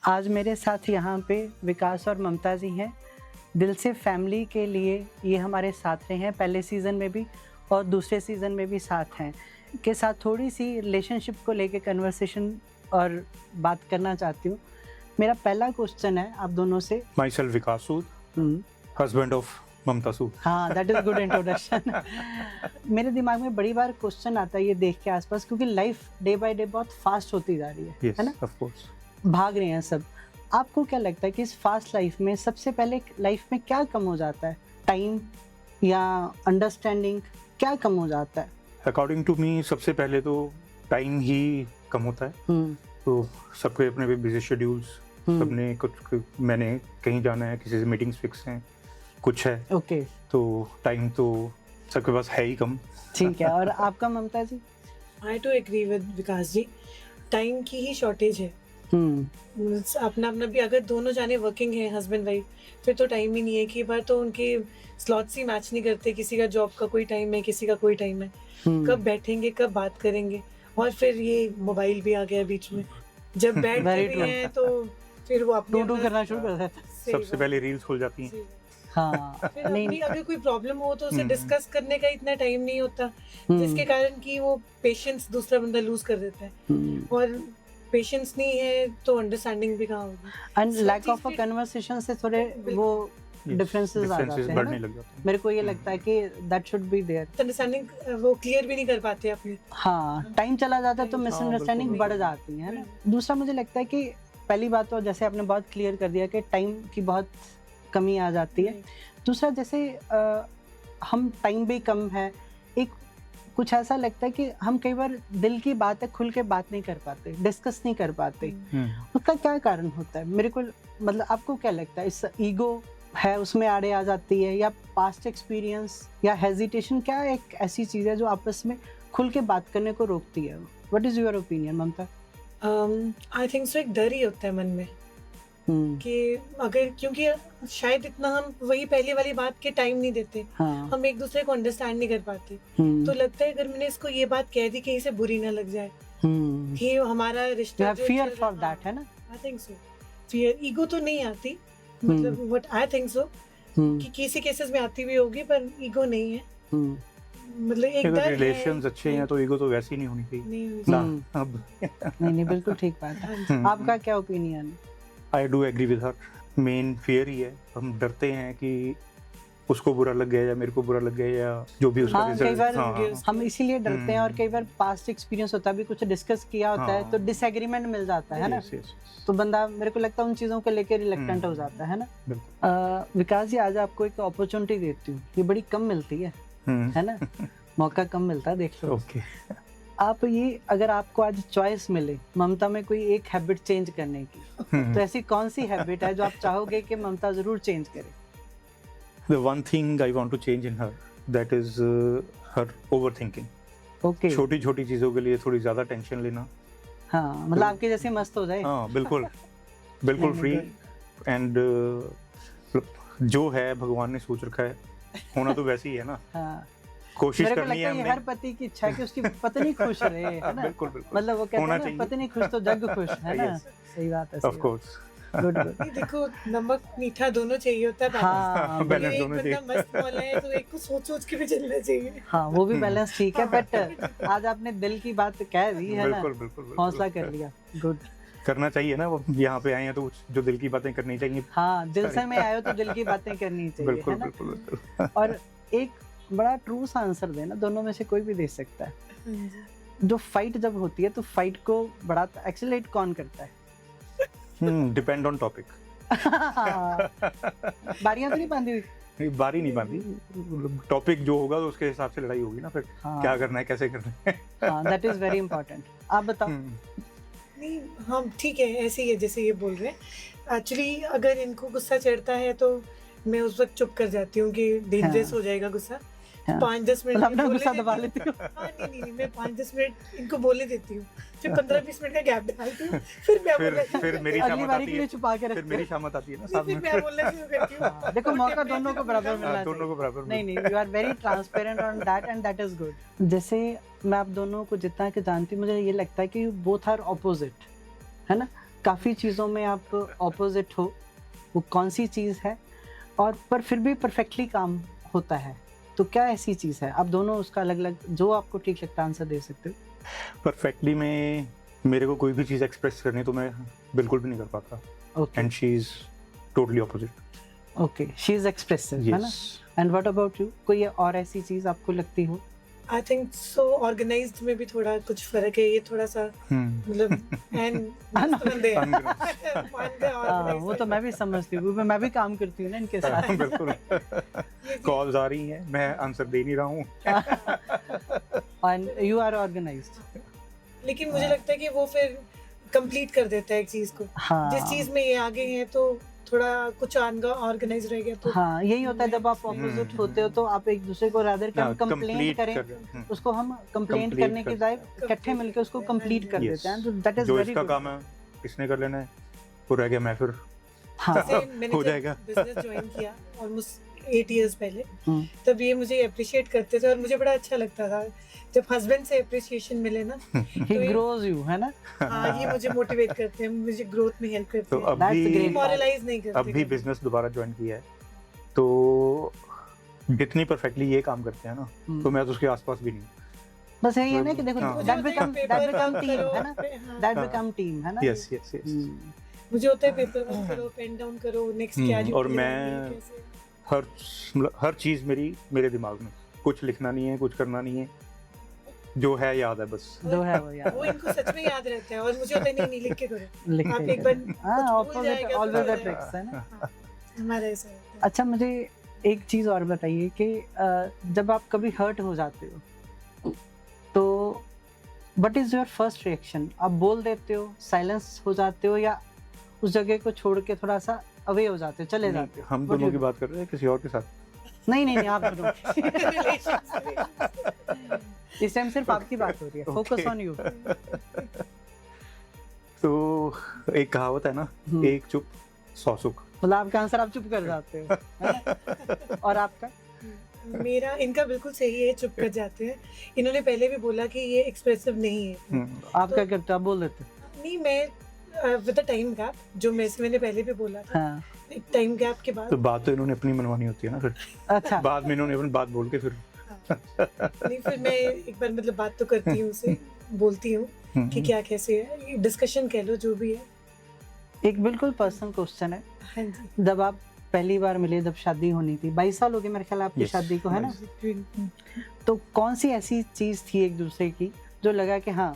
आज मेरे साथ यहाँ पे विकास और ममता जी हैं। दिल से फैमिली के लिए ये हमारे साथ रहे हैं, पहले सीज़न में भी और दूसरे सीज़न में भी साथ हैं। के साथ थोड़ी सी रिलेशनशिप को लेके कन्वर्सेशन और बात करना चाहती हूँ। मेरा पहला क्वेश्चन है आप दोनों से। Myself Vikas Sood, husband of Mamta Sood. हाँ, दैट इज गुड इंट्रोडक्शन। मेरे दिमाग में बड़ी बार क्वेश्चन आता है ये देख के आसपास, क्योंकि लाइफ डे बाय डे बहुत फास्ट होती जा रही Yes, है ना, of course. भाग रहे हैं सब। आपको क्या लगता है कि इस फास्ट लाइफ में सबसे पहले लाइफ में क्या कम हो जाता है? टाइम या अंडरस्टैंडिंग, क्या कम हो जाता है? According to me, सबसे पहले तो टाइम ही कम होता है। तो सबके अपने बिजी शेड्यूल्स, सबने कुछ, मैंने कहीं जाना है, किसी से मीटिंग्स फिक्स हैं, कुछ है। ओके, तो टाइम तो सबके पास है ही कम। ठीक है। और आपका Mamta ji? I too agree with Vikas ji, time की ही शॉर्टेज है। अपना अपना भी, अगर दोनों जाने वर्किंग है हस्बैंड वाइफ, फिर तो टाइम ही नहीं है। कई बार तो उनके स्लॉट्स ही मैच नहीं करते, किसी का जॉब का कोई टाइम है, किसी का कोई टाइम है। कब बैठेंगे, कब बात करेंगे? और फिर ये मोबाइल भी आ गया बीच में, जब बैठते भी हैं तो फिर वो अपने टू करना शुरू कर देता है। सबसे पहले रील्स खुल जाती हैं। हाँ, फिर नहीं अपनी अगर कोई प्रॉब्लम हो तो उसे डिस्कस करने का इतना टाइम नहीं होता, जिसके कारण कि वो पेशेंस दूसरा बंदा लूज कर देता है। और पेशेंस नहीं है तो अंडरस्टैंडिंग भी कहाँ होगी। And lack of a conversation से थोड़े वो डिफरेंसेस आ जाते हैं बढ़ने ना? लग जाते हैं। मेरे को ये लगता है कि that should be there. Understanding वो क्लियर भी नहीं कर पाते अपने। हाँ, टाइम चला जाता है तो मिसअंडरस्टैंडिंग बिल्कुल। बढ़ जाती है ना। दूसरा मुझे लगता है कि पहली बात तो जैसे आपने बहुत क्लियर कर दिया कि टाइम की बहुत कमी आ जाती है। दूसरा, जैसे हम टाइम भी कम है, एक कुछ ऐसा लगता है कि हम कई बार दिल की बात है खुल के बात नहीं कर पाते, डिस्कस नहीं कर पाते। उसका क्या कारण होता है? मेरे को मतलब आपको क्या लगता है, इस ईगो है उसमें आड़े आ जाती है, या पास्ट एक्सपीरियंस, या हेजिटेशन? क्या एक ऐसी चीज़ है जो आपस में खुल के बात करने को रोकती है? What is your opinion Mamta? I think so, एक डर ही होता है मन में कि अगर, क्योंकि शायद इतना हम वही पहले वाली बात के टाइम नहीं देते। हाँ, हम एक दूसरे को अंडरस्टैंड नहीं कर पाते। तो लगता है अगर मैंने इसको ये बात कह दी कहीं से बुरी ना लग जाए, कि हमारा रिश्ता फियर फॉर दैट है ना। आई थिंक सो, फियर, ईगो तो नहीं आती, मतलब व्हाट आई थिंक सो कि किसी केसेस में आती भी होगी, पर ईगो नहीं है। मतलब एक डर है। रिलेशंस अच्छे हैं तो ईगो तो वैसे ही नहीं होनी चाहिए नहीं हुई। ना। अब नहीं, बिल्कुल ठीक बात है। आपका क्या ओपिनियन है? I do agree with her. Main fear ही है, हम डरते हैं कि उसको बुरा लग गया या मेरे को बुरा लग गया या जो भी उसका हाँ, कई बार हाँ, हम इसीलिए डरते हैं। और कई बार पास्ट एक्सपीरियंस होता है, भी कुछ डिस्कस किया होता है तो डिसएग्रीमेंट मिल जाता है ना। yes, yes, yes. तो बंदा, मेरे को लगता है उन चीज़ों को लेकर रिलक्टेंट हो जाता है ना। बिल्कुल। विकास जी, आज आपको एक अपॉर्चुनिटी देती हूँ, ये बड़ी कम मिलती है ना, मौका कम मिलता है, देख लो। ओके। आप ये, अगर आपको आज चॉइस मिले ममता में कोई एक हैबिट चेंज करने की, तो ऐसी कौन सी हैबिट है जो आप चाहोगे कि ममता जरूर चेंज करे? The one thing I want to change in her, that is her overthinking. Okay, छोटी छोटी चीजों के लिए थोड़ी ज्यादा टेंशन लेना। हाँ, मतलब आपके जैसे मस्त हो जाए। हाँ, बिल्कुल बिल्कुल नहीं, फ्री। एंड जो है भगवान ने सोच रखा है, होना तो वैसे ही है ना। हाँ, कोशिश मेरे को करनी लगता है है ये हमने। हर पति की इच्छा है कि उसकी पत्नी खुश रहे, है ना। बिल्कुल बिल्कुल। मतलब वो कहते होना हैं ना, चाहिए। पत्नी खुश तो जग खुश, है ना। Yes. सही बात है, ऑफ कोर्स। Good good. नहीं, देखो, नमक मीठा दोनों चाहिए होता है। हाँ, balance। बैलेंस एक दोनों बंदा चाहिए। मस्त मौला है तो एक को सोच सोच के भी चलना चाहिए। हाँ, वो भी बैलेंस ठीक है, बट आज आपने दिल की बात कह दी है ना, बिल्कुल बिल्कुल हौसला कर लिया। गुड। करना चाहिए ना, वो यहाँ पे आए हैं तो जो दिल की बातें करनी चाहिए। हाँ, दिल से में आए हो तो दिल की बातें करनी चाहिए, बिल्कुल है ना। बिल्कुल बिल्कुल। और एक बड़ा ट्रू सा आंसर देना, दोनों में से कोई भी दे सकता है। जो फाइट जब होती है तो फाइट को बढ़ाता, एक्सेलरेट कौन करता है? Depend on topic. बारियां तो नहीं बांधी हुई? नहीं, बारी नहीं बांधी, टॉपिक जो होगा तो उसके हिसाब से लड़ाई होगी ना फिर। हाँ। क्या करना है, कैसे करना है। हाँ, दैट इज वेरी इंपॉर्टेंट। आप बताओ। नहीं, हम ठीक है, ऐसे ही है जैसे ये बोल रहे हैं। एक्चुअली अगर इनको गुस्सा चढ़ता है तो मैं उस वक्त चुप कर जाती हूँ कि डेंजरस हो जाएगा गुस्सा। हाँ। 5-10 मिनट मतलब अपना बोलने गुस्सा देती दबा हूँ। लेती हूँ। हाँ, नहीं, मैं 5-10 मिनट इनको बोलने देती हूँ, फिर 15-20 मिनट का गैप डालती हूँ, फिर मैं बोलना शुरू फिर मेरी अगली शामत बारी आती के लिए है। छुपा के फिर रखते मेरी हैं। शामत आती है ना फिर साथ में। मैं बोलना शुरू करती हूँ। हाँ, देखो, मौका दोनों को बराबर मिलना दोनों चाहिए। को बराबर नहीं, you are very transparent on that and that is good. जैसे मैं आप दोनों को जितना कि जानती हूँ, मुझे ये लगता है कि बोथ आर ऑपोजिट, है ना। काफ़ी चीज़ों में आप ऑपोजिट हो, वो कौन सी चीज़ है, और पर फिर भी परफेक्टली काम होता है, तो क्या ऐसी चीज़ है? आप दोनों उसका अलग अलग जो आपको ठीक लगता है आंसर दे सकते हो। परफेक्टली में मेरे को कोई भी चीज़ एक्सप्रेस करनी तो मैं बिल्कुल भी नहीं कर पाता, okay and she is totally opposite. Okay, she is expressive, है ना? Yes. And what about you? कोई और ऐसी चीज़ आपको लगती हो? आई थिंक सो ऑर्गेनाइज्ड में भी थोड़ा कुछ फर्क है, ये थोड़ा सा मतलब एंड वो तो मैं भी समझती हूँ, क्योंकि मैं भी काम करती हूँ ना इनके साथ। बिल्कुल। कॉल्स आ रही हैं, मैं आंसर दे नहीं रहा हूँ। And you are organised. लेकिन मुझे लगता है कि वो फिर कंप्लीट कर देता है एक चीज को। हाँ, जिस चीज में ये आगे हैं तो थोड़ा कुछ ऑर्गेनाइज रह गया तो हाँ, यही होता है जब आप ऑपोजिट होते हो, तो आप एक दूसरे को रादर कि हम कंप्लेंट करें, उसको हम कंप्लेंट Complete करने के कर- बजाय इकट्ठे मिलके उसको कंप्लीट कर Yes. देते हैं, तो दैट इज जो वेरी इसका गुड। काम है किसने कर लेना है, वो रह गया मैं फिर। हाँ, जैसे मैंने हो जब जाएगा। बिजनेस ज्वाइन किया ऑलमोस्ट 8 इयर्स पहले, हम्म, तब ये मुझे अप्रिशिएट करते थे और मुझे बड़ा अच्छा लगता था जब हस्बैंड से अप्रिशिएशन मिले ना। ही ग्रोज यू, है ना? हाँ, ये मुझे मोटिवेट करते हैं, मुझे ग्रोथ में हेल्प करते तो हैं, अब That's भी great. मॉरलाइज नहीं करते। अब भी बिजनेस दोबारा ज्वाइन किया है, तो जितनी परफेक्टली ये काम करते हैं ना, तो मैं तो उसके आसपास भी नहीं। बस यही है ना कि देखो हाँ। मुझे दैट होता है बिकम पेपर टीम, है ना? हाँ, दैट हाँ। बिकम टीम, है ना? Yes yes yes. हम्म, मुझे होता है पेपर वर्क करो, पेन डाउन करो, नेक्स्ट क्या और मैं हर चीज मेरे दिमाग में, कुछ लिखना नहीं है, कुछ करना नहीं है, जो है याद है बस। जो है वो यार वो इनको सच में याद रहता है और मुझे होता है नहीं लिख के करो। लिख आप के एक बार हाँ, कुछ भूल ऑपोजिट जाएगा तो ऑलवेज द हो ट्रिक्स, है ना? हाँ, हमारा ऐसा रहता है। अच्छा, मुझे एक चीज़ और बताइए कि जब आप कभी हर्ट हो जाते हो, तो what is your first reaction? आप बोल देते हो, साइलेंस हो जाते हो, या उस जगह को छोड़ के थोड़ा सा अवे हो जाते हो, चले जाते हो? हम What दोनों you की do? बात कर रहे हैं किसी और के साथ? नहीं, आप दोनों। Relations इस टाइम सिर्फ आपकी बात हो रही है, फोकस Okay. On you. तो एक कहावत है ना, एक चुप 100 सुख। मतलब आपका आंसर आप चुप कर जाते हो, है ना? और आपका? मेरा इनका बिल्कुल सही है, चुप कर जाते हैं। इन्होंने पहले भी बोला कि ये एक्सप्रेसिव नहीं है। आप क्या करते हो? आप बोल देते हो? नहीं, मैं विद द टाइम गैप, जो मैंने पहले भी बोला था, हाँ, एक टाइम गैप के बाद तो बात तो इन्होंने अपनी मनवानी होती है ना, फिर अच्छा। बाद में इन्होंने अपनी बात बोल के फिर नहीं, फिर मैं एक बार मतलब बात तो करती हूँ उसे, बोलती हूँ कि क्या कैसे है, डिस्कशन कह लो जो भी है। एक बिल्कुल पर्सनल क्वेश्चन है, हाँ जी। जब आप पहली बार मिले, जब शादी होनी थी, 22 साल हो गए मेरे ख्याल आपकी Yes, शादी को, है ना? 22 तो कौन सी ऐसी चीज थी एक दूसरे की जो लगा कि हाँ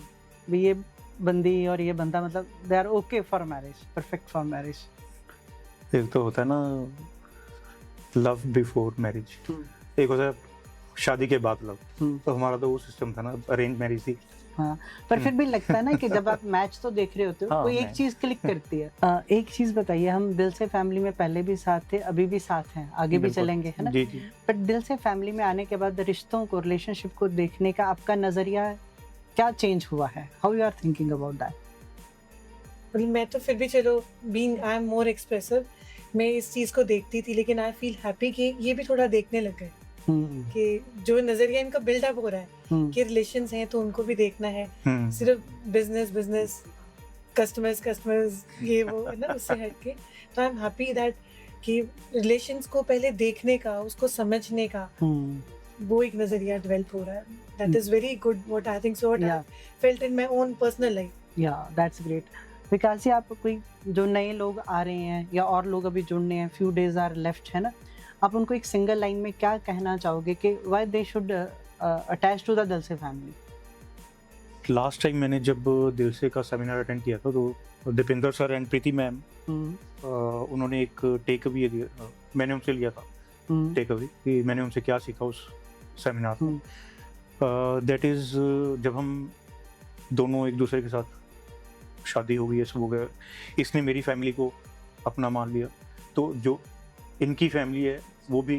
भी ये बंदी और ये बंदा मतलब they are okay for marriage, perfect for marriage? एक तो होता है ना लव बिफोर मैरिज, एक होता है शादी के बाद लव। तो हमारा तो वो सिस्टम था ना, अरेंज मैरिज थी। हाँ, पर फिर भी लगता है ना कि जब आप मैच तो देख रहे होते हो, हाँ, कोई एक match। चीज क्लिक करती है। एक चीज बताइए, हम दिल से फैमिली में पहले भी साथ थे, अभी भी साथ हैं, आगे भी बिल्कुल। चलेंगे, है ना? जी जी। बट दिल से फैमिली में आने के बाद रिश्तों को, रिलेशनशिप को देखने का आपका नजरिया क्या चेंज हुआ है? How you are thinking about that? मैं तो फिर भी चलो, being I am more expressive, मैं इस चीज को देखती थी, लेकिन आई फील हैप्पी कि ये भी थोड़ा देखने लग गए कि जो नजरिया इनका बिल्डअप हो रहा है कि रिलेशंस हैं तो उनको भी देखना है, सिर्फ बिजनेस कस्टमर्स ये वो है ना, उससे हट के। तो आई एम हैप्पी दैट कि रिलेशंस को पहले देखने का, उसको समझने का वो एक नजरिया डेवलप हो रहा है। That is very good, what I think, so what I felt in my own personal life. या दैट्स ग्रेट। विकास जी, आप कोई जो नए लोग आ रहे हैं या और लोग अभी जुड़ने हैं, फ्यू डेज आर लेफ्ट, है ना, आप उनको एक सिंगल लाइन में क्या कहना चाहोगे कि why they should attach to the दिल से फैमिली? लास्ट टाइम मैंने जब दिल से का सेमिनार अटेंड किया था, तो Dipendra sir and Preeti ma'am, उन्होंने एक टेक अवे दिया, मैंने उनसे लिया था टेक अवे कि मैंने उनसे क्या सीखा उस सेमिनार में। दैट इज, जब हम दोनों एक दूसरे के साथ, शादी हो गई है, सब हो गया, इसने मेरी फैमिली को अपना मान लिया, तो जो इनकी फैमिली है वो भी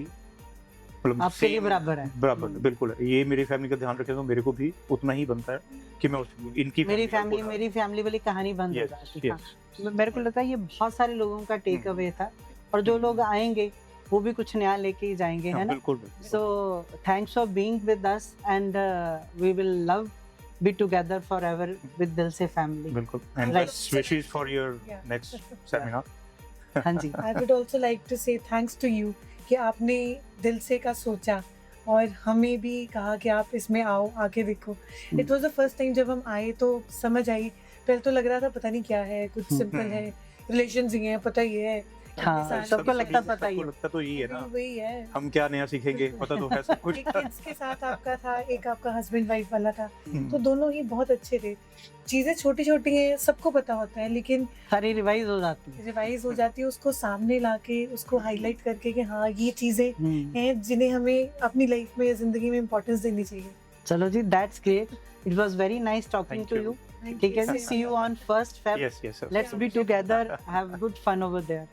मतलब आपके लिए बराबर है। बराबर बिल्कुल है। ये मेरी फैमिली का ध्यान रखे तो मेरे को भी उतना ही बनता है कि मैं इनकी मेरी फैमिली वाली कहानी बंद हो जाती है। हाँ, मेरे को लगता है ये बहुत सारे लोगों का टेक अवे था, और जो लोग आएंगे वो भी कुछ नया लेके ही जाएंगे, है ना? बिल्कुल। So thanks for being with us, and we will love be together forever with दिल से family. बिल्कुल, and Right. best wishes for your Yeah. next seminar. हाँ जी. I would also like to say thanks to you कि आपने दिल से का सोचा और हमें भी कहा कि आप इसमें आओ, आके देखो. It was the first time जब हम आए तो समझ आई. पहले तो लग रहा था पता नहीं क्या है, कुछ सिंपल है, रिलेशंस ही हैं, पता ही है. हाँ, सबको लगता पता ही सबको है. लगता तो यही है ना, वही है. हम क्या नया सीखेंगे, पता तो है सब कुछ. एक किड्स के साथ आपका था, एक आपका हस्बैंड वाइफ वाला था, हम्म, तो दोनों ही बहुत अच्छे थे. चीजें छोटी छोटी हैं, सबको पता होता है, लेकिन सारी रिवाइज हो जाती है. रिवाइज हो जाती है, उसको सामने लाके उसको हाईलाइट करके कि हाँ ये चीजें हैं जिन्हें हमें अपनी लाइफ में, जिंदगी में इम्पोर्टेंस देनी चाहिए. चलो जी, that's great. It was very nice talking Thank to you. you. ठीक है जी, see you on 1st Feb. Yes, yes, sir. Let's be together, have good fun over there.